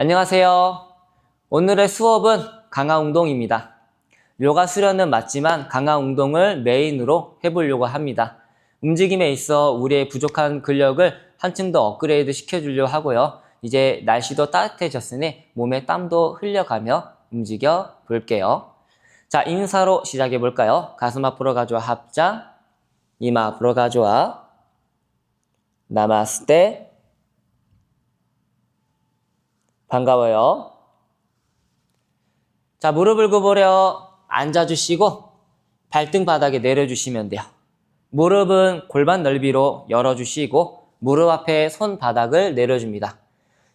안녕하세요. 오늘의 수업은 강화 운동입니다. 요가 수련은 맞지만 강화 운동을 메인으로 해보려고 합니다. 움직임에 있어 우리의 부족한 근력을 한층 더 업그레이드 시켜주려고 하고요. 이제 날씨도 따뜻해졌으니 몸에 땀도 흘려가며 움직여 볼게요. 자, 인사로 시작해 볼까요? 가슴 앞으로 가져와 합장, 이마 앞으로 가져와, 나마스테, 반가워요. 자, 무릎을 구부려 앉아주시고 발등 바닥에 내려주시면 돼요. 무릎은 골반 넓이로 열어주시고 무릎 앞에 손바닥을 내려줍니다.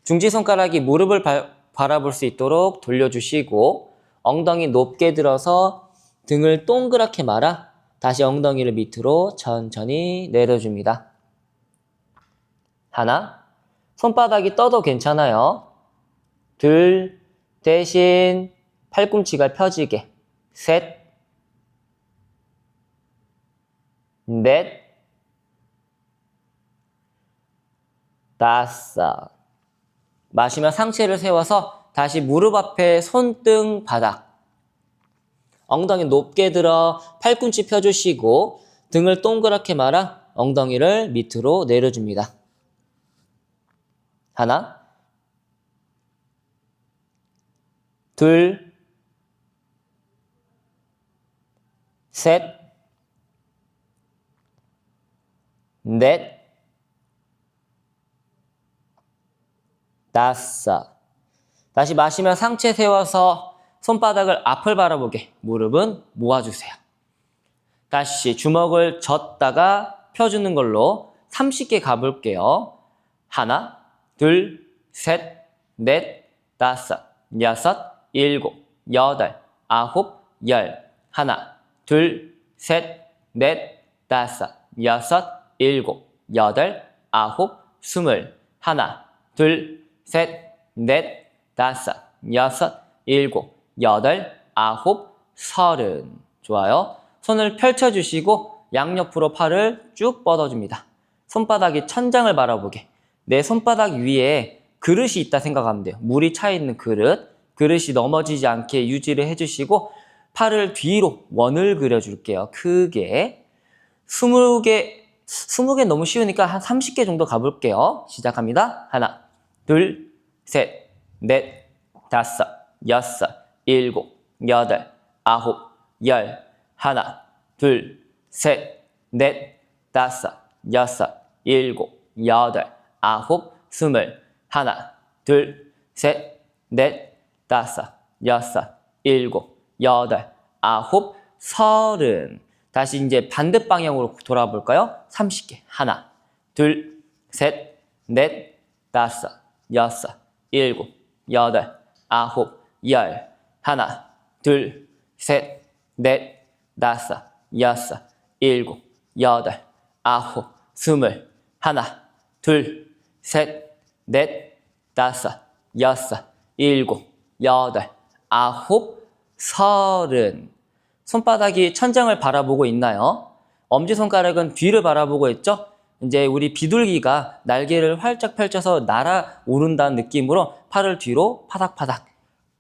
중지손가락이 무릎을 바라볼 수 있도록 돌려주시고 엉덩이 높게 들어서 등을 동그랗게 말아 다시 엉덩이를 밑으로 천천히 내려줍니다. 하나, 손바닥이 떠도 괜찮아요. 둘, 대신 팔꿈치가 펴지게. 셋, 넷, 다섯. 마시며 상체를 세워서 다시 무릎 앞에 손등 바닥. 엉덩이 높게 들어 팔꿈치 펴주시고 등을 동그랗게 말아 엉덩이를 밑으로 내려줍니다. 하나, 둘, 셋, 넷, 다섯. 다시 마시며 상체 세워서 손바닥을 앞을 바라보게 무릎은 모아주세요. 다시 주먹을 젓다가 펴주는 걸로 30개 가볼게요. 하나, 둘, 셋, 넷, 다섯, 여섯, 일곱, 여덟, 아홉, 열. 하나, 둘, 셋, 넷, 다섯, 여섯, 일곱, 여덟, 아홉, 스물. 하나, 둘, 셋, 넷, 다섯, 여섯, 일곱, 여덟, 아홉, 서른. 좋아요. 손을 펼쳐주시고 양옆으로 팔을 쭉 뻗어줍니다. 손바닥이 천장을 바라보게. 내 손바닥 위에 그릇이 있다 생각하면 돼요. 물이 차 있는 그릇. 그릇이 넘어지지 않게 유지를 해주시고 팔을 뒤로 원을 그려줄게요. 크게. 20개 너무 쉬우니까 한 30개 정도 가볼게요. 시작합니다. 하나, 둘, 셋, 넷, 다섯, 여섯, 일곱, 여덟, 아홉, 열. 하나, 둘, 셋, 넷, 다섯, 여섯, 일곱, 여덟, 아홉, 스물. 하나, 둘, 셋, 넷, 다섯, 여섯, 일곱, 여덟, 아홉, 서른. 다시 이제 반대 방향으로 돌아볼까요? 30개. 하나, 둘, 셋, 넷, 다섯, 여섯, 일곱, 여덟, 아홉, 열. 하나, 둘, 셋, 넷, 다섯, 여섯, 일곱, 여덟, 아홉, 스물. 하나, 둘, 셋, 넷, 다섯, 여섯, 일곱, 여덟, 아홉, 서른. 손바닥이 천장을 바라보고 있나요? 엄지손가락은 뒤를 바라보고 있죠? 이제 우리 비둘기가 날개를 활짝 펼쳐서 날아오른다는 느낌으로 팔을 뒤로 파닥파닥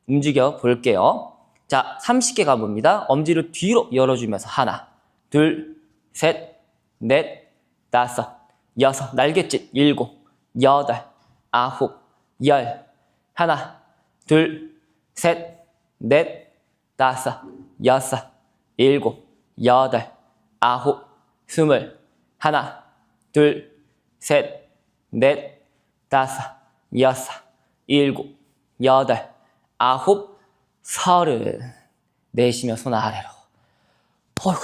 움직여 볼게요. 자, 30개 가봅니다. 엄지를 뒤로 열어주면서 하나, 둘, 셋, 넷, 다섯, 여섯, 날갯짓 일곱, 여덟, 아홉, 열. 하나, 둘, 셋, 넷, 다섯, 여섯, 일곱, 여덟, 아홉, 스물. 하나, 둘, 셋, 넷, 다섯, 여섯, 일곱, 여덟, 아홉, 서른. 내쉬며 손 아래로. 어이구.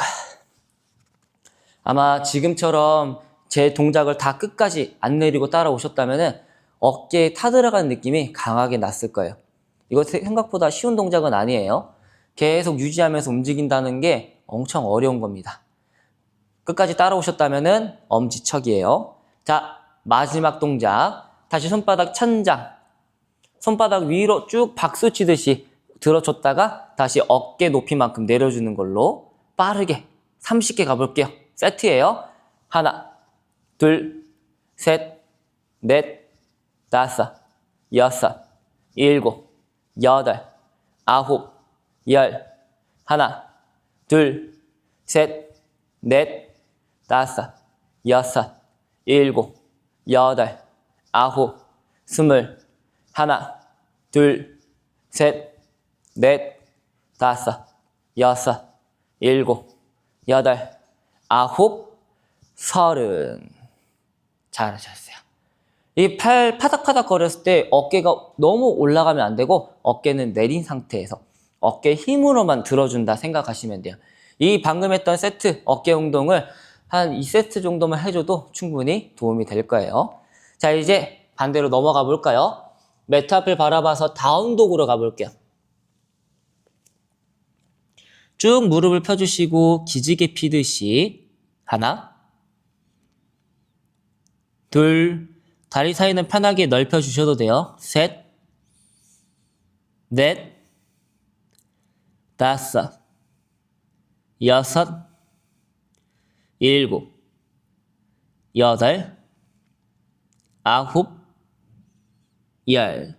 아마 지금처럼 제 동작을 다 끝까지 안 내리고 따라오셨다면 어깨에 타들어가는 느낌이 강하게 났을 거예요. 이거 생각보다 쉬운 동작은 아니에요. 계속 유지하면서 움직인다는 게 엄청 어려운 겁니다. 끝까지 따라오셨다면 엄지척이에요. 자, 마지막 동작. 다시 손바닥 천장. 손바닥 위로 쭉 박수 치듯이 들어줬다가 다시 어깨 높이만큼 내려주는 걸로 빠르게 30개 가볼게요. 세트예요. 하나, 둘, 셋, 넷, 다섯, 여섯, 일곱, 여덟, 아홉, 열. 하나, 둘, 셋, 넷, 다섯, 여섯, 일곱, 여덟, 아홉, 스물. 하나, 둘, 셋, 넷, 다섯, 여섯, 일곱, 여덟, 아홉, 서른. 잘하셨어요. 이 팔 파닥파닥 거렸을 때 어깨가 너무 올라가면 안 되고 어깨는 내린 상태에서 어깨 힘으로만 들어준다 생각하시면 돼요. 이 방금 했던 세트 어깨 운동을 한 2세트 정도만 해줘도 충분히 도움이 될 거예요. 자, 이제 반대로 넘어가 볼까요? 매트 앞을 바라봐서 다운독으로 가볼게요. 쭉 무릎을 펴주시고 기지개 피듯이 하나, 둘, 다리 사이는 편하게 넓혀주셔도 돼요. 셋, 넷, 다섯, 여섯, 일곱, 여덟, 아홉, 열.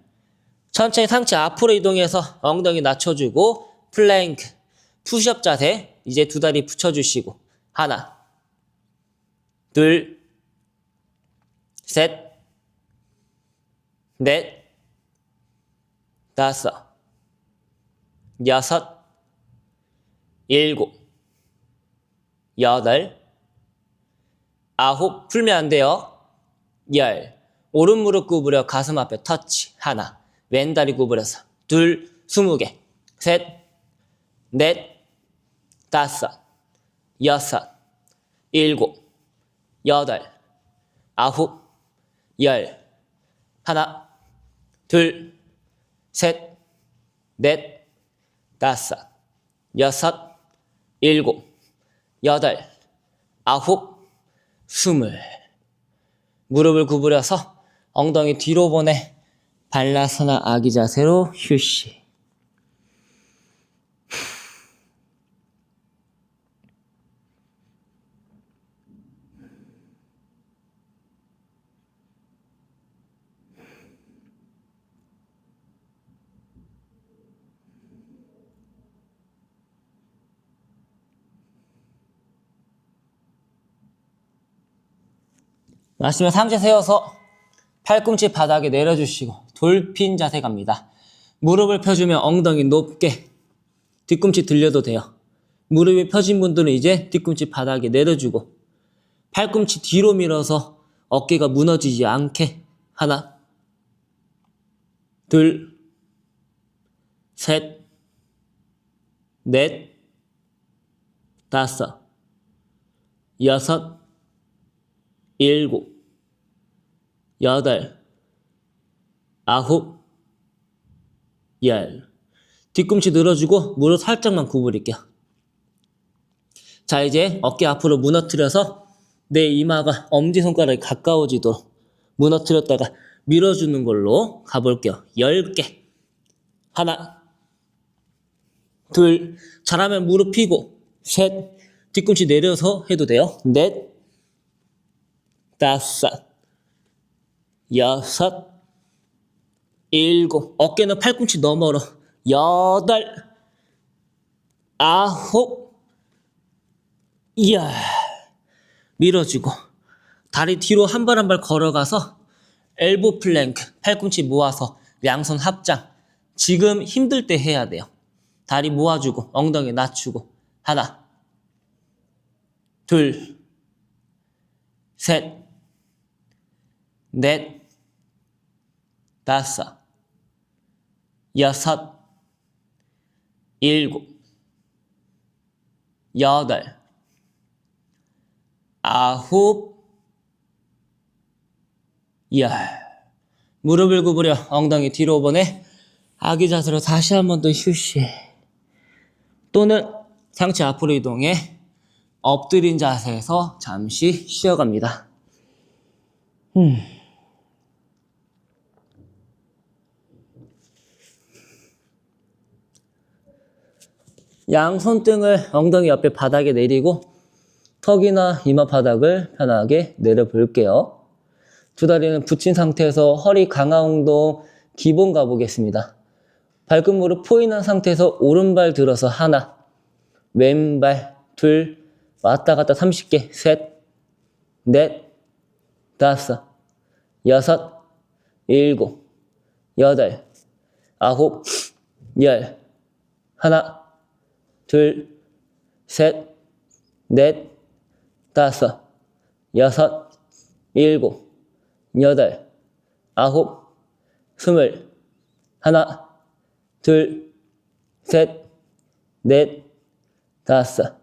천천히 상체 앞으로 이동해서 엉덩이 낮춰주고 플랭크, 푸시업 자세. 이제 두 다리 붙여주시고 하나, 둘, 셋, 넷, 다섯, 여섯, 일곱, 여덟, 아홉. 풀면 안 돼요. 열. 오른 무릎 구부려 가슴 앞에 터치. 하나, 왼다리 구부려서 둘, 20개. 셋, 넷, 다섯, 여섯, 일곱, 여덟, 아홉, 열. 하나, 둘, 셋, 넷, 다섯, 여섯, 일곱, 여덟, 아홉, 20. 무릎을 구부려서 엉덩이 뒤로 보내 발라서나 아기 자세로 휴식. 마시면 상체 세워서 팔꿈치 바닥에 내려주시고 돌핀 자세 갑니다. 무릎을 펴주면 엉덩이 높게, 뒤꿈치 들려도 돼요. 무릎이 펴진 분들은 이제 뒤꿈치 바닥에 내려주고 팔꿈치 뒤로 밀어서 어깨가 무너지지 않게 하나, 둘, 셋, 넷, 다섯, 여섯, 일곱, 여덟, 아홉, 열. 뒤꿈치 늘어주고 무릎 살짝만 구부릴게요. 자, 이제 어깨 앞으로 무너뜨려서 내 이마가 엄지손가락이 가까워지도록 무너뜨렸다가 밀어주는 걸로 가볼게요. 10개. 하나, 둘, 잘하면 무릎 펴고 셋, 뒤꿈치 내려서 해도 돼요. 넷, 다섯, 여섯, 일곱, 어깨는 팔꿈치 너머로 여덟, 아홉, 열. 밀어주고 다리 뒤로 한 발 한 발 걸어가서 엘보 플랭크, 팔꿈치 모아서 양손 합장. 지금 힘들 때 해야 돼요. 다리 모아주고 엉덩이 낮추고 하나, 둘, 셋, 넷, 다섯, 여섯, 일곱, 여덟, 아홉, 열. 무릎을 구부려 엉덩이 뒤로 보내 아기 자세로 다시 한 번 더 휴식. 또는 상체 앞으로 이동해 엎드린 자세에서 잠시 쉬어갑니다. 양 손등을 엉덩이 옆에 바닥에 내리고 턱이나 이마 바닥을 편하게 내려볼게요. 두 다리는 붙인 상태에서 허리 강화 운동, 기본 가보겠습니다. 발끝무릎 포인한 상태에서 오른발 들어서 하나, 왼발 둘, 왔다 갔다 30개, 셋, 넷, 다섯, 여섯, 일곱, 여덟, 아홉, 열, 하나, 둘, 셋, 넷, 다섯, 여섯, 일곱, 여덟, 아홉, 스물, 하나, 둘, 셋, 넷, 다섯,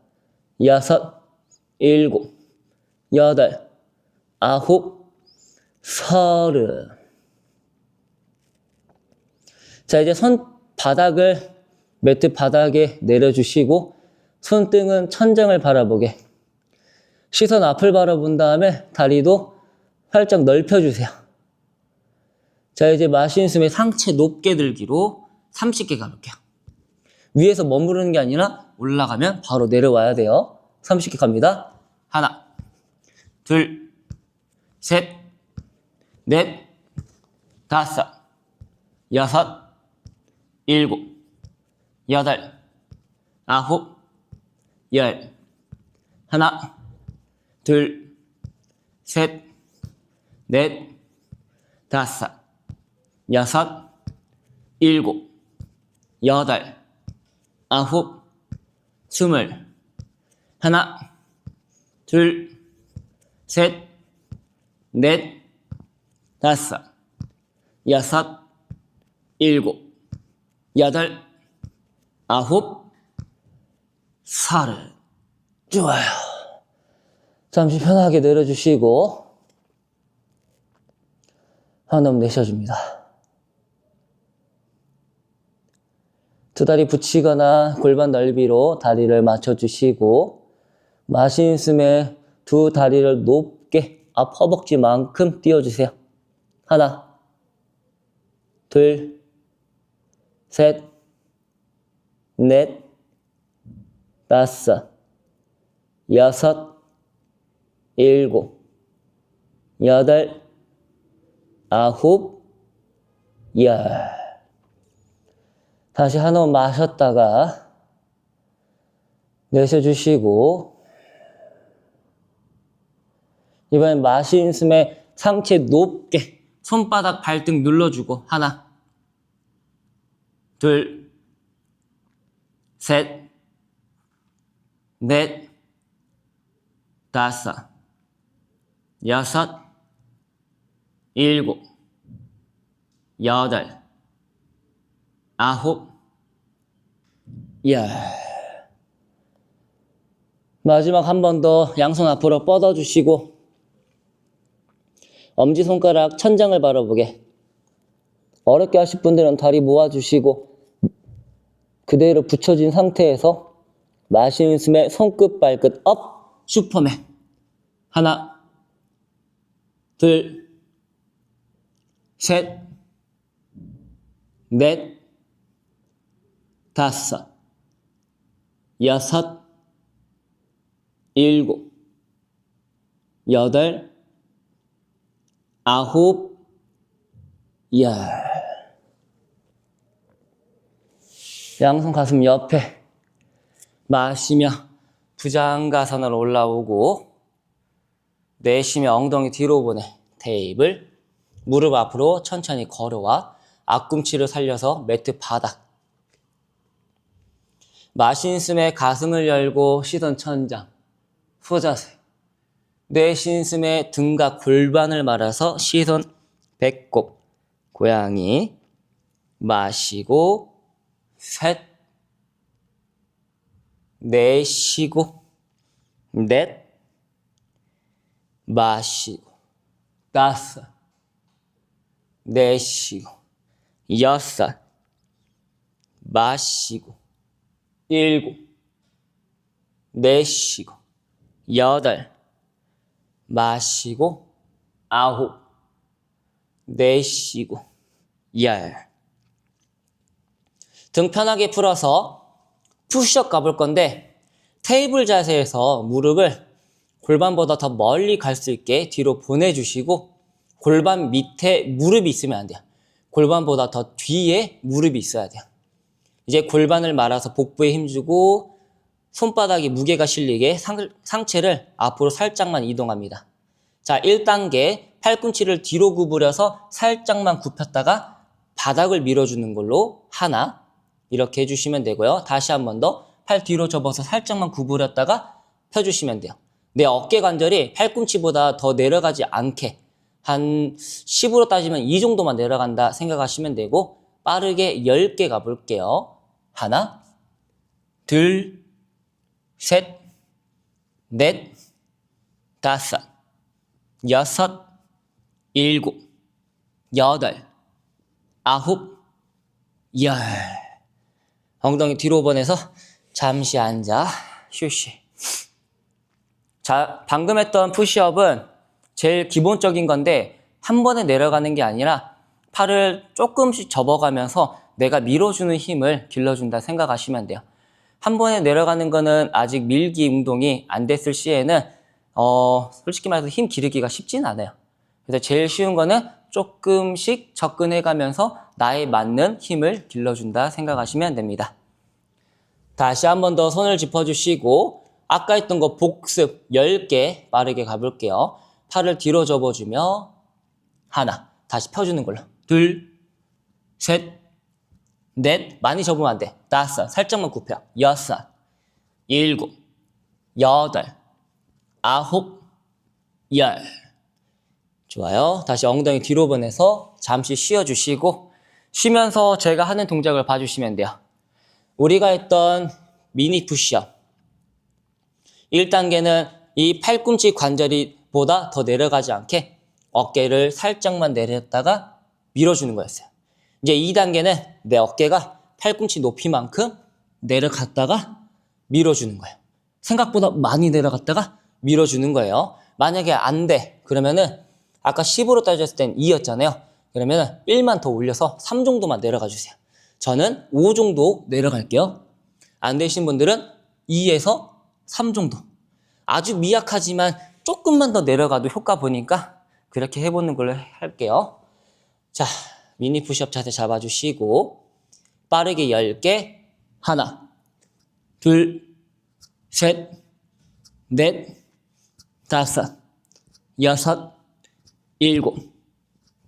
여섯, 일곱, 여덟, 아홉, 서른. 자, 이제 손바닥을 매트 바닥에 내려주시고 손등은 천장을 바라보게. 시선 앞을 바라본 다음에 다리도 살짝 넓혀주세요. 자, 이제 마시는 숨에 상체 높게 들기로 30개 가볼게요. 위에서 머무르는 게 아니라 올라가면 바로 내려와야 돼요. 30개 갑니다. 하나, 둘, 셋, 넷, 다섯, 여섯, 일곱, 여덟, 아홉, 열, 하나, 둘, 셋, 넷, 다섯, 여섯, 일곱, 여덟, 아홉, 스물, 하나, 둘, 셋, 넷, 다섯, 여섯, 일곱, 여덟, 아홉, 서른. 좋아요. 잠시 편하게 내려주시고 한 번 내쉬어줍니다. 두 다리 붙이거나 골반 넓이로 다리를 맞춰주시고 마시는 숨에 두 다리를 높게 앞 허벅지만큼 띄워주세요. 하나, 둘, 셋, 넷, 다섯, 여섯, 일곱, 여덟, 아홉, 열. 다시 한 번 마셨다가 내쉬어주시고 이번엔 마시는 숨에 상체 높게 손바닥 발등 눌러주고 하나, 둘, 셋, 넷, 다섯, 여섯, 일곱, 여덟, 아홉, 열. 마지막 한 번 더 양손 앞으로 뻗어주시고 엄지손가락 천장을 바라보게. 어렵게 하실 분들은 다리 모아주시고 그대로 붙여진 상태에서 마시는 숨에 손끝 발끝 업 슈퍼맨. 하나, 둘, 셋, 넷, 다섯, 여섯, 일곱, 여덟, 아홉, 열. 양손 가슴 옆에 마시며 부장가선으로 올라오고 내쉬며 엉덩이 뒤로 보내. 테이블, 무릎 앞으로 천천히 걸어와 앞꿈치를 살려서 매트 바닥. 마시는 숨에 가슴을 열고 시선 천장, 소자세. 내쉬는 숨에 등과 골반을 말아서 시선 배꼽, 고양이. 마시고 셋, 내쉬고 넷, 마시고 다섯, 내쉬고 여섯, 마시고 일곱, 내쉬고 여덟, 마시고 아홉, 내쉬고 열. 등 편하게 풀어서 푸시업 가볼 건데 테이블 자세에서 무릎을 골반보다 더 멀리 갈 수 있게 뒤로 보내주시고 골반 밑에 무릎이 있으면 안 돼요. 골반보다 더 뒤에 무릎이 있어야 돼요. 이제 골반을 말아서 복부에 힘주고 손바닥에 무게가 실리게 상체를 앞으로 살짝만 이동합니다. 자, 1단계 팔꿈치를 뒤로 구부려서 살짝만 굽혔다가 바닥을 밀어주는 걸로 하나, 이렇게 해주시면 되고요. 다시 한 번 더 팔 뒤로 접어서 살짝만 구부렸다가 펴주시면 돼요. 내 어깨 관절이 팔꿈치보다 더 내려가지 않게 한 10으로 따지면 이 정도만 내려간다 생각하시면 되고 빠르게 10개 가볼게요. 하나, 둘, 셋, 넷, 다섯, 여섯, 일곱, 여덟, 아홉, 열. 엉덩이 뒤로 보내서 잠시 앉아 휴식. 자, 방금 했던 푸시업은 제일 기본적인 건데 한 번에 내려가는 게 아니라 팔을 조금씩 접어가면서 내가 밀어주는 힘을 길러준다 생각하시면 돼요. 한 번에 내려가는 거는 아직 밀기 운동이 안 됐을 시에는 솔직히 말해서 힘 기르기가 쉽진 않아요. 그래서 제일 쉬운 거는 조금씩 접근해가면서 나에 맞는 힘을 길러준다 생각하시면 됩니다. 다시 한 번 더 손을 짚어주시고 아까 했던 거 복습 10개 빠르게 가볼게요. 팔을 뒤로 접어주며 하나, 다시 펴주는 걸로 둘, 셋, 넷, 많이 접으면 안 돼. 다섯, 살짝만 굽혀. 여섯, 일곱, 여덟, 아홉, 열. 좋아요. 다시 엉덩이 뒤로 보내서 잠시 쉬어주시고 쉬면서 제가 하는 동작을 봐주시면 돼요. 우리가 했던 미니 푸시업 1단계는 이 팔꿈치 관절이 보다 더 내려가지 않게 어깨를 살짝만 내렸다가 밀어주는 거였어요. 이제 2단계는 내 어깨가 팔꿈치 높이만큼 내려갔다가 밀어주는 거예요. 생각보다 많이 내려갔다가 밀어주는 거예요. 만약에 안 돼, 그러면은 아까 10으로 따졌을 땐 2였잖아요. 그러면은 1만 더 올려서 3 정도만 내려가 주세요. 저는 5 정도 내려갈게요. 안 되신 분들은 2에서 3 정도. 아주 미약하지만 조금만 더 내려가도 효과 보니까 그렇게 해보는 걸로 할게요. 자, 미니 푸시업 자세 잡아주시고 빠르게 10개. 하나, 둘, 셋, 넷, 다섯, 여섯, 일곱,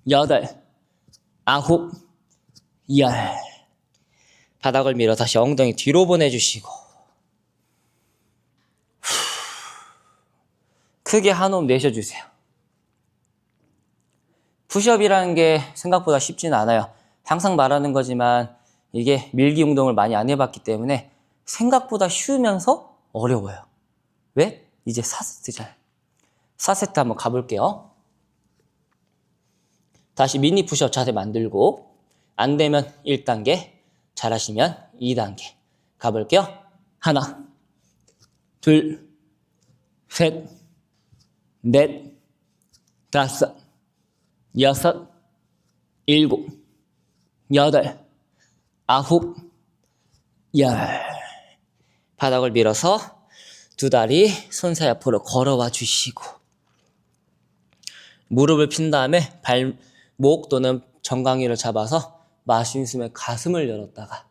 여덟, 아홉, 열. 바닥을 밀어 다시 엉덩이 뒤로 보내주시고 크게 한 호흡 내쉬어주세요. 푸시업이라는 게 생각보다 쉽지는 않아요. 항상 말하는 거지만 이게 밀기 운동을 많이 안 해봤기 때문에 생각보다 쉬우면서 어려워요. 왜? 이제 4세트잖아요. 4세트 한번 가볼게요. 다시 미니 푸시업 자세 만들고 안 되면 1단계, 잘하시면 2단계 가볼게요. 하나, 둘, 셋, 넷, 다섯, 여섯, 일곱, 여덟, 아홉, 열. 바닥을 밀어서 두 다리 손 사이 앞으로 걸어와 주시고 무릎을 핀 다음에 발목 또는 정강이를 잡아서 마시는 숨에 가슴을 열었다가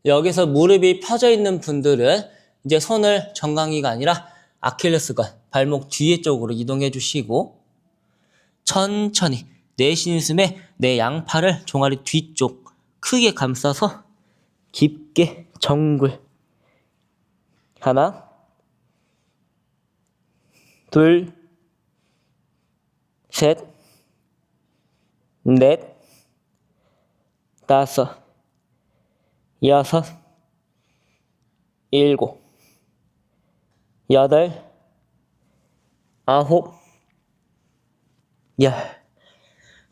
여기서 무릎이 펴져 있는 분들은 이제 손을 정강이가 아니라 아킬레스건 발목 뒤에 쪽으로 이동해 주시고 천천히 내쉬는 숨에 내 양팔을 종아리 뒤쪽 크게 감싸서 깊게 정굴. 하나, 둘, 셋, 넷, 다섯, 여섯, 일곱, 여덟, 아홉, 열.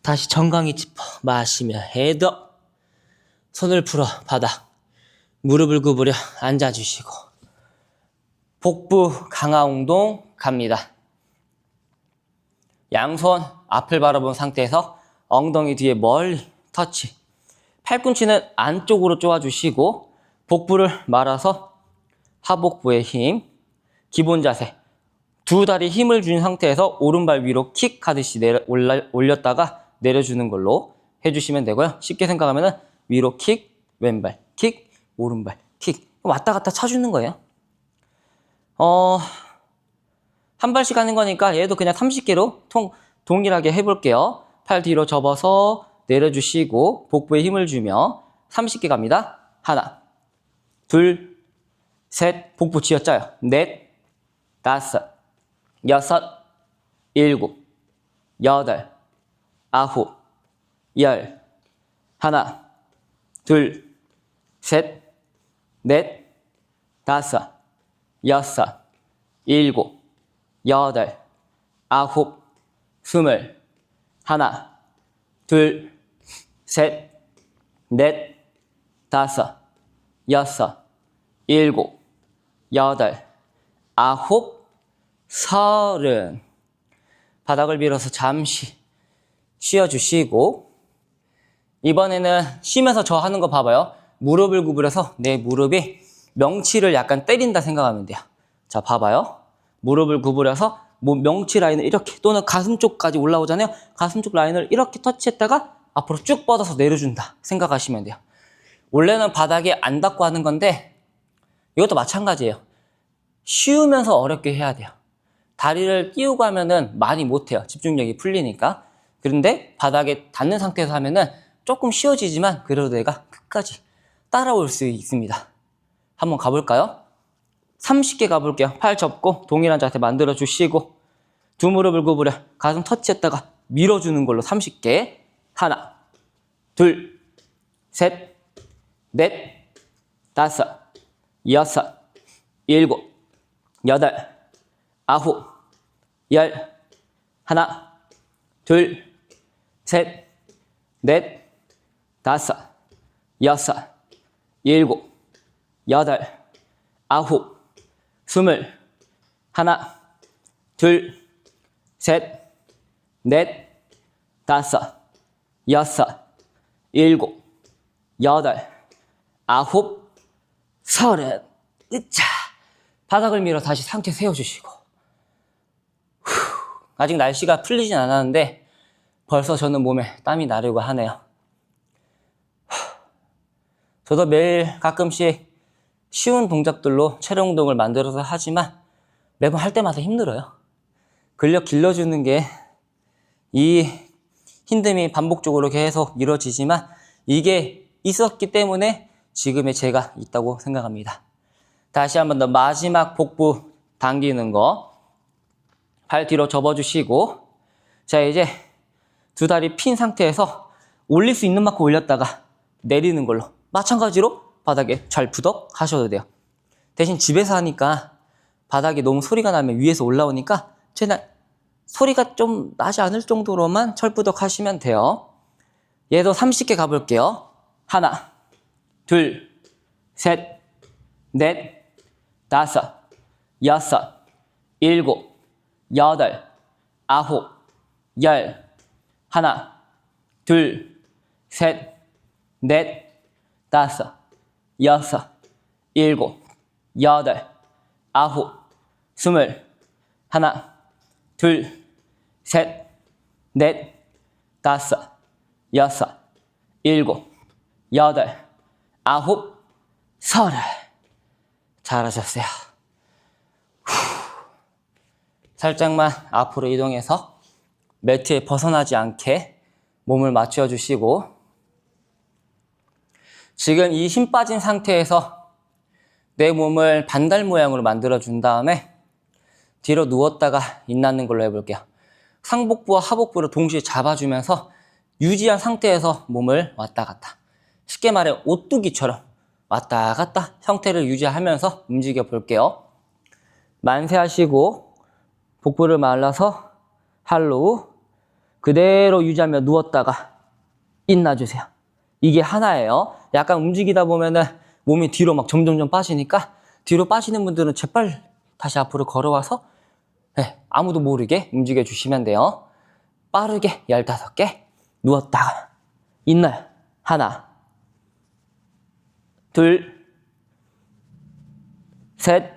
다시 정강이 짚어 마시며 헤더. 손을 풀어 바닥. 무릎을 구부려 앉아주시고 복부 강화 운동 갑니다. 양손 앞을 바라본 상태에서 엉덩이 뒤에 멀리 터치. 팔꿈치는 안쪽으로 쪼아주시고 복부를 말아서 하복부의 힘. 기본 자세. 두 다리 힘을 준 상태에서 오른발 위로 킥 하듯이 올렸다가 내려주는 걸로 해주시면 되고요. 쉽게 생각하면 위로 킥, 왼발, 킥, 오른발, 킥. 왔다 갔다 차주는 거예요. 한 발씩 하는 거니까 얘도 그냥 30개로 동일하게 해볼게요. 팔 뒤로 접어서 내려주시고 복부에 힘을 주며 30개 갑니다. 하나, 둘, 셋, 복부 쥐어짜요. 넷, 다섯, 여섯, 일곱, 여덟, 아홉, 열. 하나, 둘, 셋, 넷, 다섯, 여섯, 일곱, 여덟, 아홉, 스물. 하나, 둘, 셋, 넷, 다섯, 여섯, 일곱, 여덟, 아홉, 서른. 바닥을 밀어서 잠시 쉬어주시고 이번에는 쉬면서 저 하는 거 봐봐요. 무릎을 구부려서 내 무릎이 명치를 약간 때린다 생각하면 돼요. 자, 봐봐요. 무릎을 구부려서 명치 라인을 이렇게 또는 가슴 쪽까지 올라오잖아요. 가슴 쪽 라인을 이렇게 터치했다가 앞으로 쭉 뻗어서 내려준다 생각하시면 돼요. 원래는 바닥에 안 닿고 하는 건데 이것도 마찬가지예요. 쉬우면서 어렵게 해야 돼요. 다리를 띄우고 하면은 많이 못해요. 집중력이 풀리니까. 그런데 바닥에 닿는 상태에서 하면은 조금 쉬워지지만 그래도 내가 끝까지 따라올 수 있습니다. 한번 가볼까요? 30개 가볼게요. 팔 접고 동일한 자세 만들어 주시고 두 무릎을 구부려 가슴 터치했다가 밀어주는 걸로 30개. 하나, 둘, 셋, 넷, 다섯, 여섯, 일곱, 여덟, 아홉, 열. 하나, 둘, 셋, 넷, 다섯, 여섯, 일곱, 여덟, 아홉, 스물. 하나, 둘, 셋, 넷, 다섯, 여섯, 일곱, 여덟, 아홉, 서른. 으차. 바닥을 밀어 다시 상체 세워주시고. 아직 날씨가 풀리진 않았는데 벌써 저는 몸에 땀이 나려고 하네요. 저도 매일 가끔씩 쉬운 동작들로 체력 운동을 만들어서 하지만 매번 할 때마다 힘들어요. 근력 길러주는 게 이 힘듦이 반복적으로 계속 이루어지지만 이게 있었기 때문에 지금의 제가 있다고 생각합니다. 다시 한 번 더 마지막 복부 당기는 거. 발 뒤로 접어주시고 자, 이제 두 다리 핀 상태에서 올릴 수 있는 만큼 올렸다가 내리는 걸로 마찬가지로 바닥에 절푸덕 하셔도 돼요. 대신 집에서 하니까 바닥에 너무 소리가 나면 위에서 올라오니까 최대한 소리가 좀 나지 않을 정도로만 철부덕 하시면 돼요. 얘도 30개 가볼게요. 하나, 둘, 셋, 넷, 다섯, 여섯, 일곱, 여덟, 아홉, 열. 하나, 둘, 셋, 넷, 다섯, 여섯, 일곱, 여덟, 아홉, 스물. 하나, 둘, 셋, 넷, 다섯, 여섯, 일곱, 여덟, 아홉, 서른. 잘하셨어요. 살짝만 앞으로 이동해서 매트에 벗어나지 않게 몸을 맞춰주시고 지금 이 힘 빠진 상태에서 내 몸을 반달 모양으로 만들어준 다음에 뒤로 누웠다가 인나는 걸로 해볼게요. 상복부와 하복부를 동시에 잡아주면서 유지한 상태에서 몸을 왔다 갔다. 쉽게 말해 오뚜기처럼 왔다 갔다 형태를 유지하면서 움직여 볼게요. 만세하시고 복부를 말라서 할로우 그대로 유지하며 누웠다가 인나주세요. 이게 하나예요. 약간 움직이다 보면은 몸이 뒤로 막 점점점 빠지니까 뒤로 빠지는 분들은 재빨리 다시 앞으로 걸어와서 아무도 모르게 움직여 주시면 돼요. 빠르게 15개 누웠다가 인나요. 하나, 둘, 셋,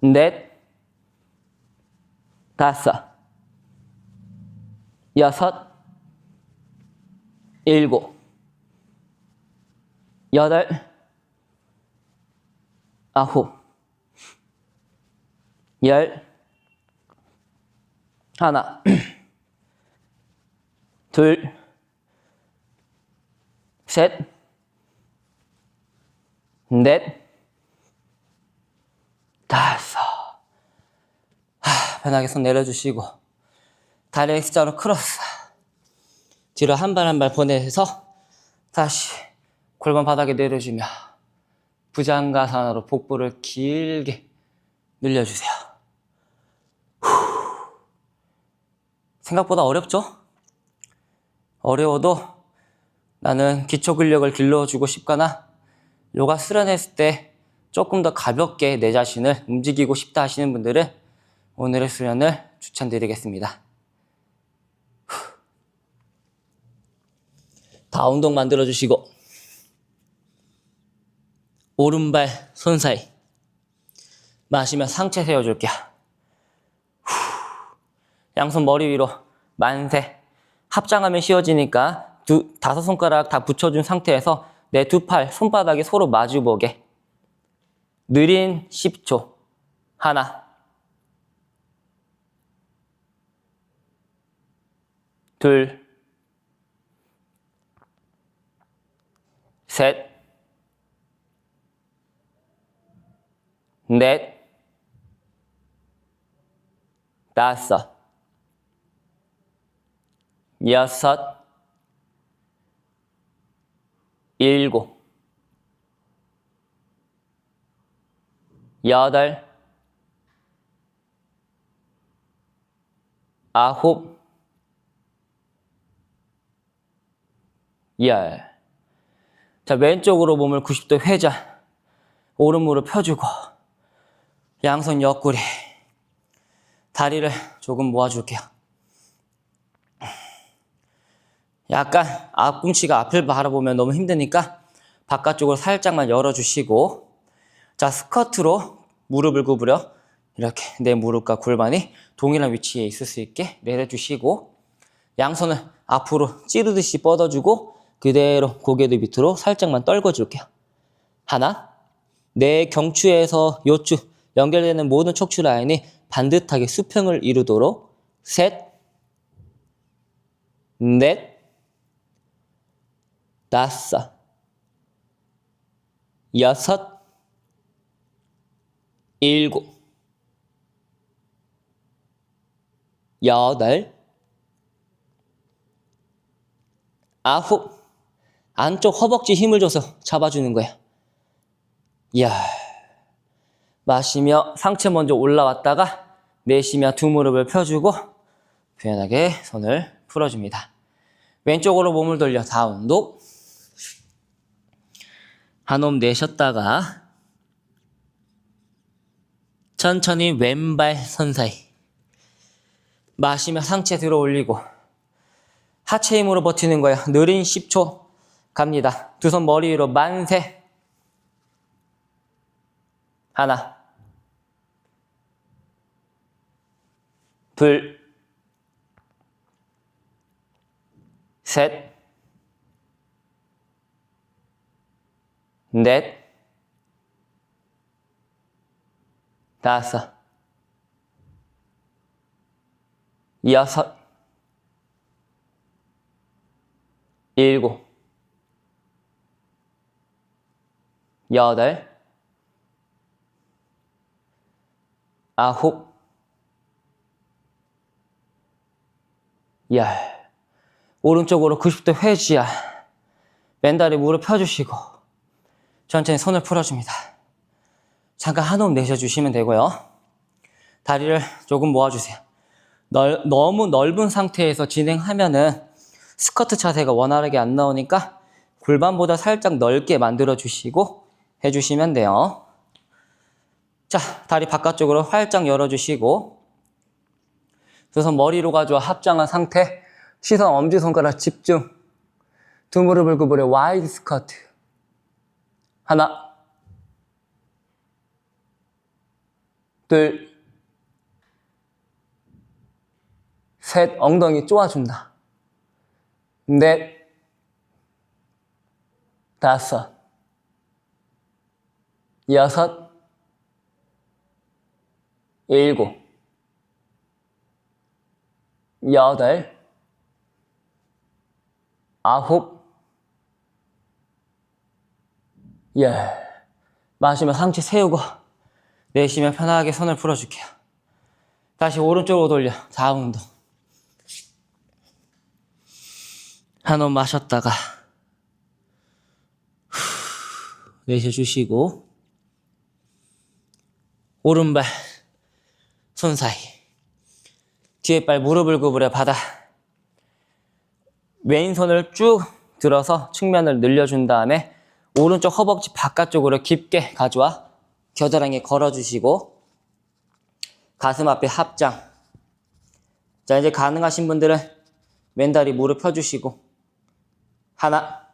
넷, 다섯, 여섯, 일곱, 여덟, 아홉, 열, 하나, 둘, 셋, 넷, 다섯. 편하게 손 내려주시고 다리 X자로 크로스. 뒤로 한 발 한 발 보내서 다시 골반 바닥에 내려주며 부장가산으로 복부를 길게 늘려주세요. 생각보다 어렵죠? 어려워도 나는 기초 근력을 길러주고 싶거나 요가 수련했을 때 조금 더 가볍게 내 자신을 움직이고 싶다 하시는 분들은 오늘의 수련을 추천드리겠습니다. 다 운동 만들어주시고 오른발 손 사이 마시며 상체 세워줄게요. 양손 머리 위로 만세. 합장하면 쉬워지니까 다섯 손가락 다 붙여준 상태에서 내 두 팔 손바닥이 서로 마주보게. 느린 10초. 하나, 둘, 셋, 넷, 다섯, 여섯, 일곱, 여덟, 아홉, 열. 자, 왼쪽으로 몸을 90도 회전. 오른 무릎 펴주고 양손 옆구리. 다리를 조금 모아줄게요. 약간 앞꿈치가 앞을 바라보면 너무 힘드니까 바깥쪽으로 살짝만 열어주시고, 자, 스쿼트로 무릎을 구부려 이렇게 내 무릎과 골반이 동일한 위치에 있을 수 있게 내려주시고, 양손을 앞으로 찌르듯이 뻗어주고 그대로 고개도 밑으로 살짝만 떨궈줄게요. 하나, 내 경추에서 요추 연결되는 모든 척추 라인이 반듯하게 수평을 이루도록. 셋, 넷, 다섯, 여섯, 일곱, 여덟, 아홉. 안쪽 허벅지 힘을 줘서 잡아주는 거야. 이야. 마시며 상체 먼저 올라왔다가 내쉬며 두 무릎을 펴주고 편하게 손을 풀어줍니다. 왼쪽으로 몸을 돌려 다운독. 한 홈 내쉬었다가 천천히 왼발 손 사이 마시며 상체 들어 올리고 하체 힘으로 버티는 거예요. 느린 10초 갑니다. 두 손 머리 위로 만세. 하나, 둘, 셋, 넷, 다섯, 여섯, 일곱, 여덟, 아홉, 열. 오른쪽으로 90도 회지야. 왼다리 무릎 펴주시고 천천히 손을 풀어줍니다. 잠깐 한 호흡 내쉬어주시면 되고요. 다리를 조금 모아주세요. 너무 넓은 상태에서 진행하면은 스쿼트 자세가 원활하게 안 나오니까 골반보다 살짝 넓게 만들어주시고 해주시면 돼요. 자, 다리 바깥쪽으로 활짝 열어주시고 두 손 머리로 가져와 합장한 상태. 시선 엄지손가락 집중. 두 무릎을 구부려 와이드 스쿼트. 하나, 둘, 셋. 엉덩이 쪼아준다. 넷, 다섯, 여섯, 일곱, 여덟, 아홉, 열. 마시면 상체 세우고 내쉬면 편하게 손을 풀어줄게요. 다시 오른쪽으로 돌려. 다음 운동. 한 호흡 마셨다가 내쉬어주시고 오른발 손 사이, 뒤에 발 무릎을 구부려 받아 왼손을 쭉 들어서 측면을 늘려준 다음에 오른쪽 허벅지 바깥쪽으로 깊게 가져와 겨드랑이 걸어주시고 가슴 앞에 합장. 자, 이제 가능하신 분들은 왼다리 무릎 펴주시고 하나,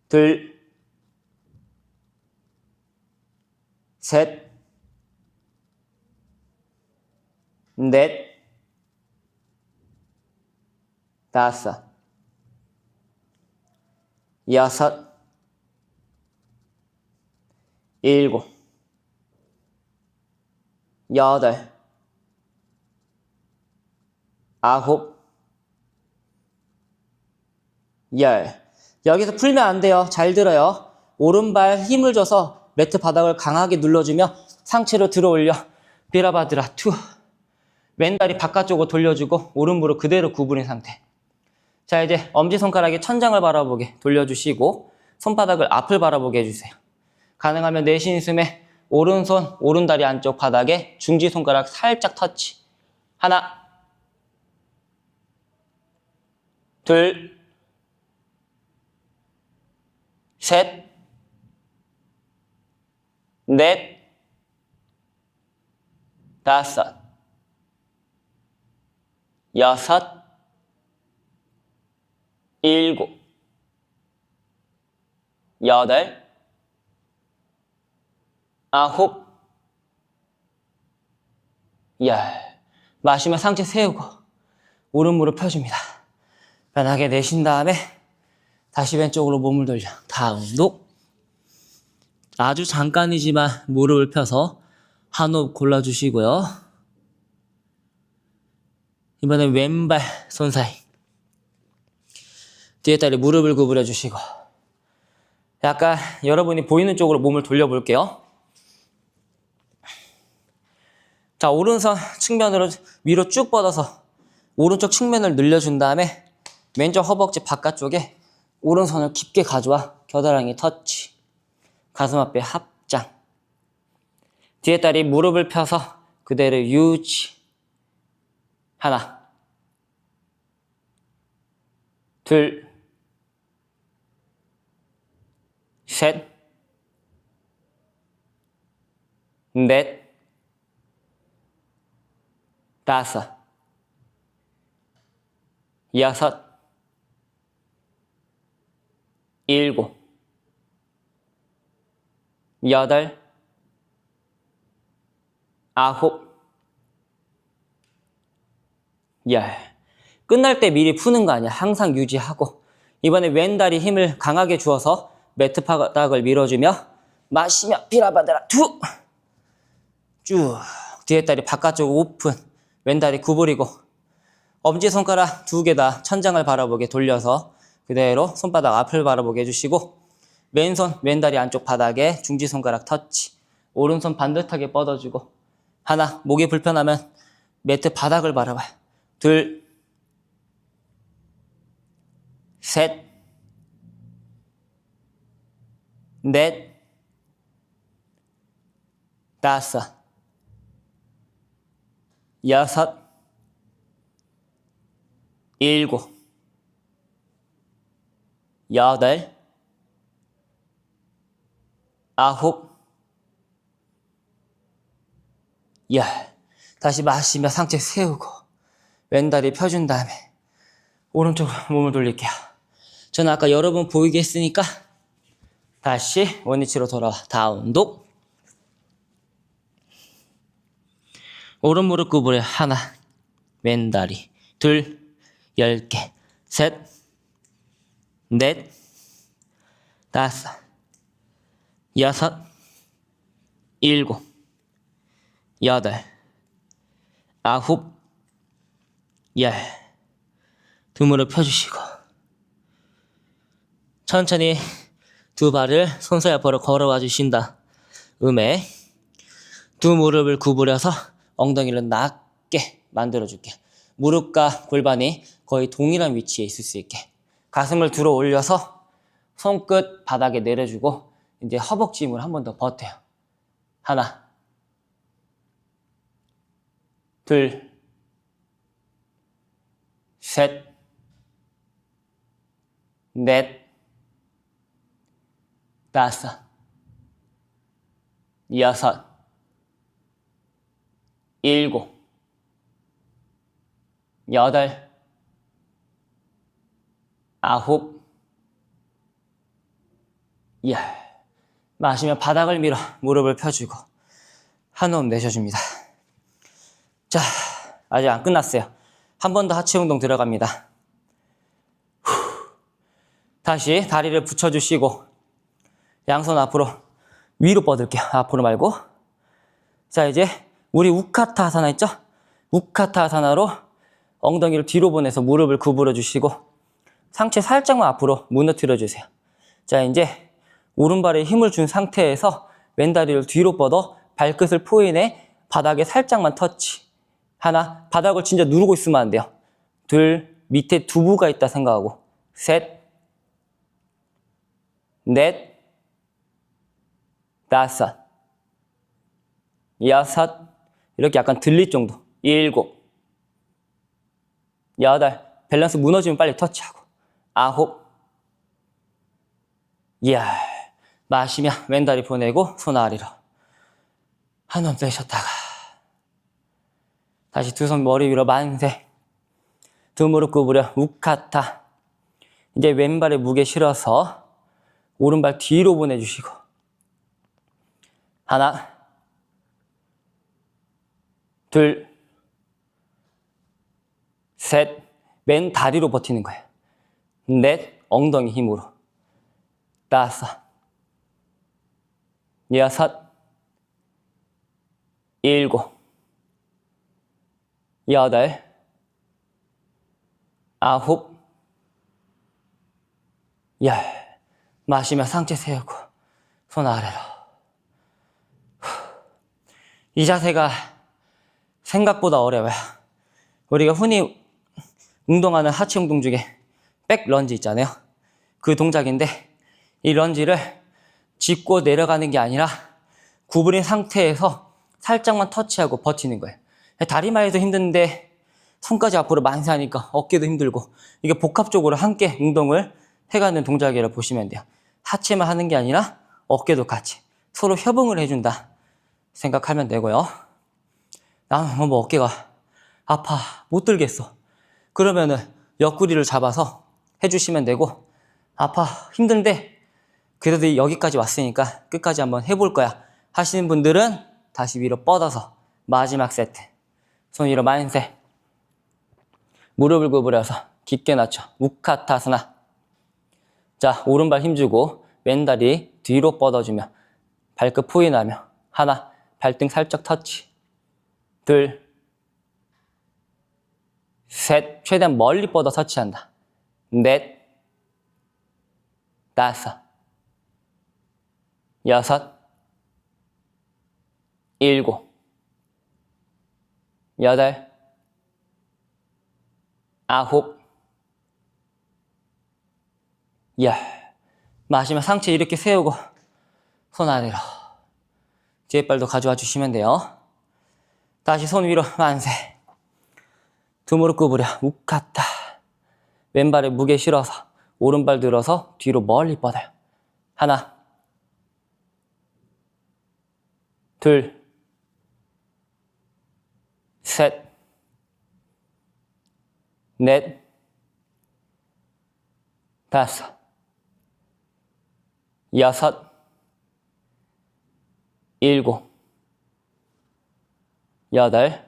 둘, 셋, 넷, 다섯, 여섯, 일곱, 여덟, 아홉, 열. 여기서 풀면 안 돼요. 잘 들어요. 오른발 힘을 줘서 매트 바닥을 강하게 눌러주며 상체로 들어 올려 비라바드라 투. 왼다리 바깥쪽으로 돌려주고 오른 무릎 그대로 구부린 상태. 자, 이제 엄지손가락이 천장을 바라보게 돌려주시고 손바닥을 앞을 바라보게 해주세요. 가능하면 내쉬는 숨에 오른손, 오른다리 안쪽 바닥에 중지손가락 살짝 터치. 하나, 둘, 셋, 넷, 다섯, 여섯, 일곱, 여덟, 아홉, 열. 마시면 상체 세우고 오른 무릎 펴줍니다. 편하게 내쉰 다음에 다시 왼쪽으로 몸을 돌려. 다음 운동. 아주 잠깐이지만 무릎을 펴서 한 호흡 골라주시고요. 이번엔 왼발 손 사이, 뒤에 다리 무릎을 구부려 주시고 약간 여러분이 보이는 쪽으로 몸을 돌려볼게요. 자, 오른손 측면으로 위로 쭉 뻗어서 오른쪽 측면을 늘려준 다음에 왼쪽 허벅지 바깥쪽에 오른손을 깊게 가져와 겨드랑이 터치. 가슴 앞에 합장. 뒤에 다리 무릎을 펴서 그대로 유지. 하나, 둘, 셋, 넷, 다섯, 여섯, 일곱, 여덟, 아홉, 열. 끝날 때 미리 푸는 거 아니야. 항상 유지하고 이번에 왼다리 힘을 강하게 주어서 매트 바닥을 밀어주며 마시며 비라바드라 투. 쭉 뒤에 다리 바깥쪽 오픈, 왼다리 구부리고 엄지손가락 두 개 다 천장을 바라보게 돌려서 그대로 손바닥 앞을 바라보게 해주시고 왼손 왼다리 안쪽 바닥에 중지손가락 터치. 오른손 반듯하게 뻗어주고 하나, 목이 불편하면 매트 바닥을 바라봐요. 둘, 셋, 넷, 다섯, 여섯, 일곱, 여덟, 아홉, 열. 다시 마시며 상체 세우고 왼다리 펴준 다음에 오른쪽으로 몸을 돌릴게요. 저는 아까 여러분 보이게 했으니까 다시 원위치로 돌아와. 다음 운동. 오른 무릎 구부려 하나, 왼다리 둘, 10개. 셋, 넷, 다섯, 여섯, 일곱, 여덟, 아홉, 열. 두 무릎 펴주시고 천천히 두 발을 손수 옆으로 걸어와 주신다. 두 무릎을 구부려서 엉덩이를 낮게 만들어줄게. 무릎과 골반이 거의 동일한 위치에 있을 수 있게. 가슴을 들어 올려서 손끝 바닥에 내려주고 이제 허벅지 힘을 한 번 더 버텨요. 하나, 둘, 셋, 넷, 다섯, 여섯, 일곱, 여덟, 아홉, 열. 마시며 바닥을 밀어 무릎을 펴주고 한 호흡 내쉬어줍니다. 자, 아직 안 끝났어요. 한 번 더 하체 운동 들어갑니다. 다시 다리를 붙여주시고 양손 앞으로 위로 뻗을게요. 앞으로 말고. 자, 이제 우리 우카타하사나 있죠? 우카타하사나로 엉덩이를 뒤로 보내서 무릎을 구부려 주시고 상체 살짝만 앞으로 무너뜨려 주세요. 자, 이제 오른발에 힘을 준 상태에서 왼다리를 뒤로 뻗어 발끝을 포인해 바닥에 살짝만 터치. 하나, 바닥을 진짜 누르고 있으면 안 돼요. 둘, 밑에 두부가 있다 생각하고. 셋, 넷, 다섯, 여섯, 이렇게 약간 들릴 정도. 일곱, 여덟, 밸런스 무너지면 빨리 터치하고. 아홉, 열. 마시며 왼다리 보내고 손 아래로. 한 번 빼셨다가 다시 두 손 머리 위로 만세. 두 무릎 구부려 우카타. 이제 왼발에 무게 실어서 오른발 뒤로 보내주시고 하나, 둘, 셋, 맨 다리로 버티는 거예요. 넷, 엉덩이 힘으로. 다섯, 여섯, 일곱, 여덟, 아홉, 열. 마시며 상체 세우고 손 아래로. 이 자세가 생각보다 어려워요. 우리가 흔히 운동하는 하체 운동 중에 백 런지 있잖아요. 그 동작인데 이 런지를 짚고 내려가는 게 아니라 구부린 상태에서 살짝만 터치하고 버티는 거예요. 다리만 해도 힘든데 손까지 앞으로 만세하니까 어깨도 힘들고 이게 복합적으로 함께 운동을 해가는 동작이라고 보시면 돼요. 하체만 하는 게 아니라 어깨도 같이 서로 협응을 해준다 생각하면 되고요. 나는 너무 어깨가 아파 못 들겠어. 그러면은 옆구리를 잡아서 해주시면 되고 아파 힘든데 그래도 여기까지 왔으니까 끝까지 한번 해볼 거야 하시는 분들은 다시 위로 뻗어서 마지막 세트 손 위로 만세. 무릎을 구부려서 깊게 낮춰 우카타스나. 자, 오른발 힘주고 왼다리 뒤로 뻗어주며 발끝 포인하며 하나, 발등 살짝 터치. 둘, 셋, 최대한 멀리 뻗어 터치한다. 넷, 다섯, 여섯, 일곱, 여덟, 아홉, 열. 마시면 상체 이렇게 세우고 손 아래로. 뒤에 발도 가져와 주시면 돼요. 다시 손 위로 만세. 두 무릎 구부려 우카타. 왼발에 무게 실어서 오른발 들어서 뒤로 멀리 뻗어요. 하나, 둘, 셋, 넷, 다섯, 여섯, 일곱, 여덟,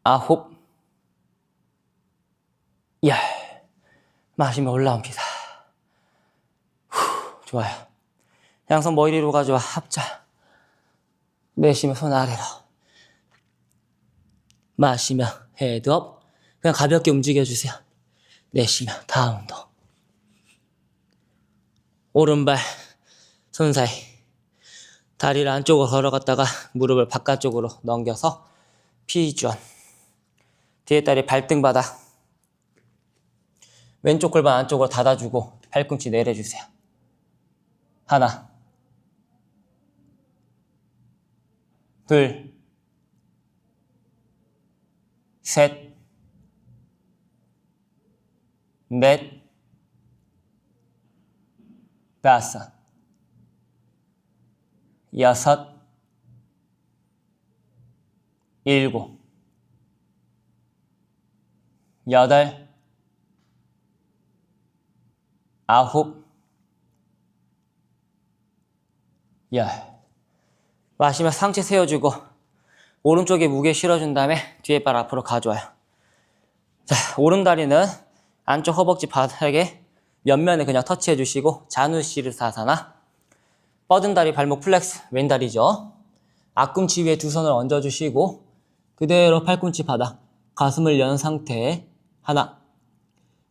아홉, 마시면 올라옵니다. 후, 좋아요. 양손 머리 위로 가져와. 합자. 내쉬면 손 아래로. 마시면 헤드업. 그냥 가볍게 움직여주세요. 내쉬면 다운도. 오른발 손 사이. 다리를 안쪽으로 걸어갔다가 무릎을 바깥쪽으로 넘겨서 피전. 뒤에 다리 발등 바닥. 왼쪽 골반 안쪽으로 닫아주고 팔꿈치 내려주세요. 하나, 둘, 셋, 넷, 다섯, 여섯, 일곱, 여덟, 아홉, 열. 마시면 상체 세워주고 오른쪽에 무게 실어준 다음에 뒤에 발 앞으로 가져와요. 자, 오른다리는 안쪽 허벅지 바닥에 옆면에 그냥 터치해 주시고 자누시르사사나. 뻗은 다리 발목 플렉스, 왼다리죠. 앞꿈치 위에 두 손을 얹어주시고 그대로 팔꿈치 바닥, 가슴을 연 상태에 하나.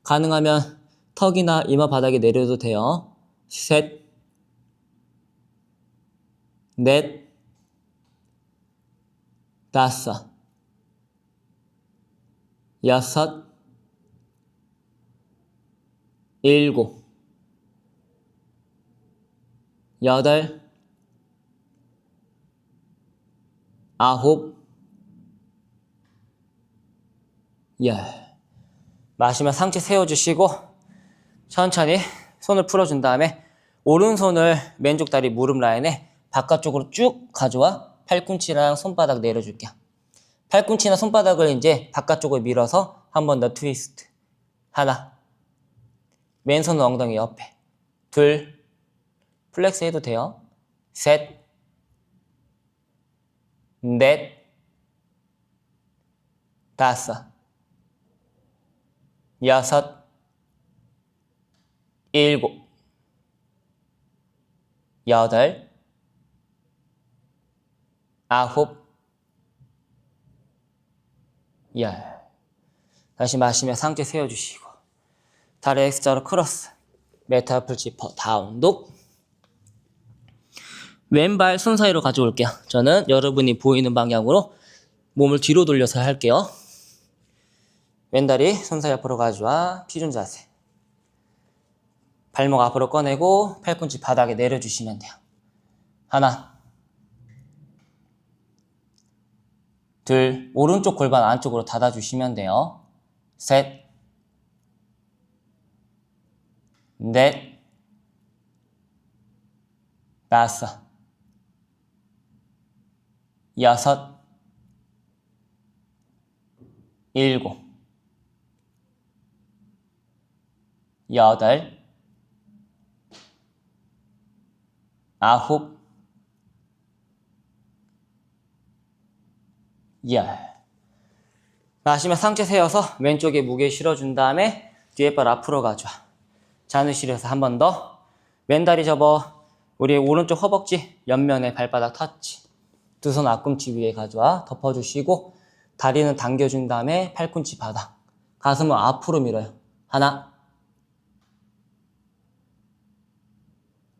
가능하면 턱이나 이마 바닥에 내려도 돼요. 셋, 넷, 다섯, 여섯, 일곱, 여덟, 아홉, 열. 마시면 상체 세워주시고 천천히 손을 풀어준 다음에 오른손을 왼쪽 다리 무릎 라인에 바깥쪽으로 쭉 가져와 팔꿈치랑 손바닥 내려줄게요. 팔꿈치나 손바닥을 이제 바깥쪽으로 밀어서 한 번 더 트위스트. 하나. 왼손은 엉덩이 옆에. 둘. 플렉스 해도 돼요. 셋. 넷. 다섯. 여섯. 일곱. 여덟. 아홉. 열. 다시 마시며 상체 세워주시고 다리 X자로 크로스. 메타플 지퍼 다운독. 왼발 손 사이로 가져올게요. 저는 여러분이 보이는 방향으로 몸을 뒤로 돌려서 할게요. 왼다리 손 사이 앞으로 가져와 피준 자세. 발목 앞으로 꺼내고 팔꿈치 바닥에 내려주시면 돼요. 하나. 둘. 오른쪽 골반 안쪽으로 닫아주시면 돼요. 셋. 넷. 다섯. 여섯. 일곱. 여덟. 아홉. 열. 마시면 상체 세워서 왼쪽에 무게 실어준 다음에 뒤에 발 앞으로 가져와. 자누실에서 한 번 더. 왼다리 접어. 우리 오른쪽 허벅지 옆면에 발바닥 터치. 두 손 앞꿈치 위에 가져와 덮어주시고 다리는 당겨준 다음에 팔꿈치 바닥. 가슴은 앞으로 밀어요. 하나.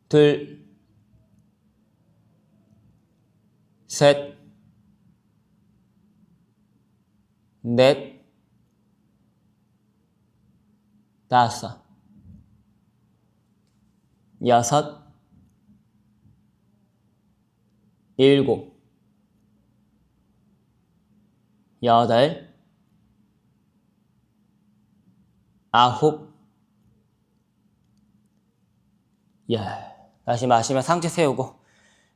둘. 셋. 넷. 다섯. 여섯. 일곱. 여덟. 아홉. 열. 다시 마시면 상체 세우고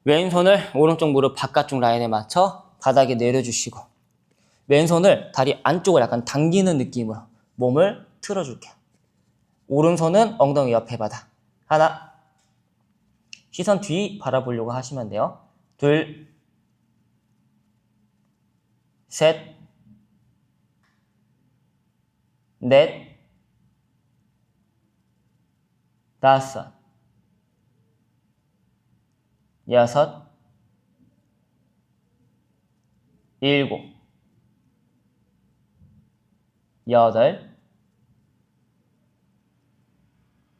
왼손을 오른쪽 무릎 바깥쪽 라인에 맞춰 바닥에 내려주시고 왼손을 다리 안쪽을 약간 당기는 느낌으로 몸을 틀어줄게요. 오른손은 엉덩이 옆에 바닥. 하나. 시선 뒤 바라보려고 하시면 돼요. 둘. 셋. 넷. 5, 6, 7,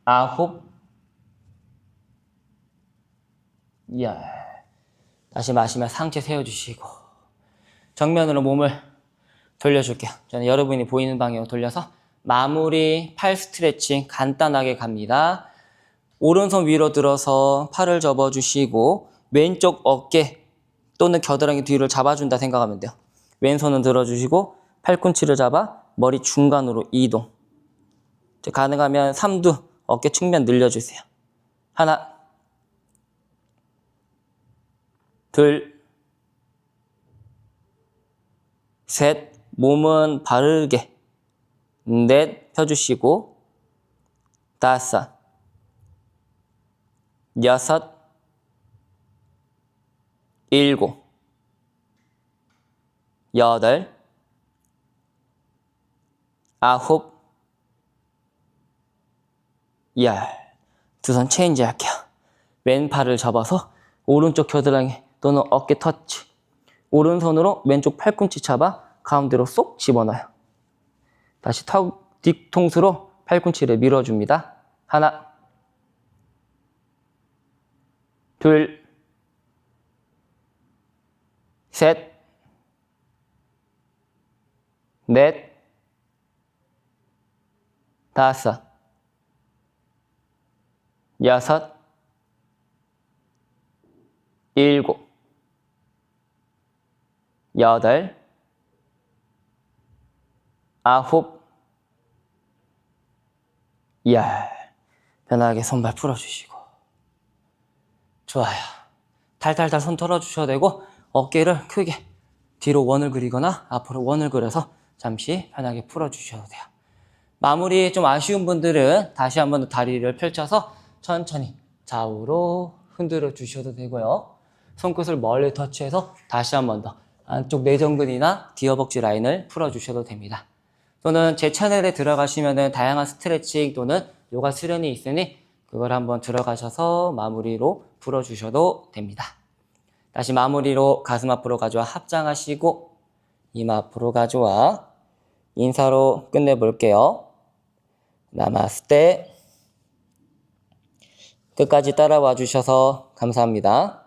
8, 9, 10. 다시 마시며 상체 세워주시고 정면으로 몸을 돌려줄게요. 저는 여러분이 보이는 방향으로 돌려서 마무리 팔 스트레칭 간단하게 갑니다. 오른손 위로 들어서 팔을 접어주시고 왼쪽 어깨 또는 겨드랑이 뒤를 잡아준다 생각하면 돼요. 왼손은 들어주시고 팔꿈치를 잡아 머리 중간으로 이동. 가능하면 삼두 어깨 측면 늘려주세요. 하나, 둘, 셋, 몸은 바르게. 넷, 펴주시고. 다섯, 여섯, 일곱, 여덟, 아홉, 열. 두 손 체인지 할게요. 왼팔을 접어서 오른쪽 겨드랑이 또는 어깨 터치. 오른손으로 왼쪽 팔꿈치 잡아 가운데로 쏙 집어넣어요. 다시 뒤통수로 팔꿈치를 밀어줍니다. 하나, 둘, 셋, 넷, 다섯, 여섯, 일곱, 여덟, 아홉, 열. 편하게 손발 풀어주시고. 좋아요. 탈탈탈 손 털어주셔도 되고 어깨를 크게 뒤로 원을 그리거나 앞으로 원을 그려서 잠시 편하게 풀어주셔도 돼요. 마무리 좀 아쉬운 분들은 다시 한번 더 다리를 펼쳐서 천천히 좌우로 흔들어 주셔도 되고요. 손끝을 멀리 터치해서 다시 한번 더 안쪽 내전근이나 뒤허벅지 라인을 풀어주셔도 됩니다. 또는 제 채널에 들어가시면 다양한 스트레칭 또는 요가 수련이 있으니 그걸 한번 들어가셔서 마무리로 풀어주셔도 됩니다. 다시 마무리로 가슴 앞으로 가져와 합장하시고 이마 앞으로 가져와 인사로 끝내볼게요. 나마스테. 끝까지 따라와 주셔서 감사합니다.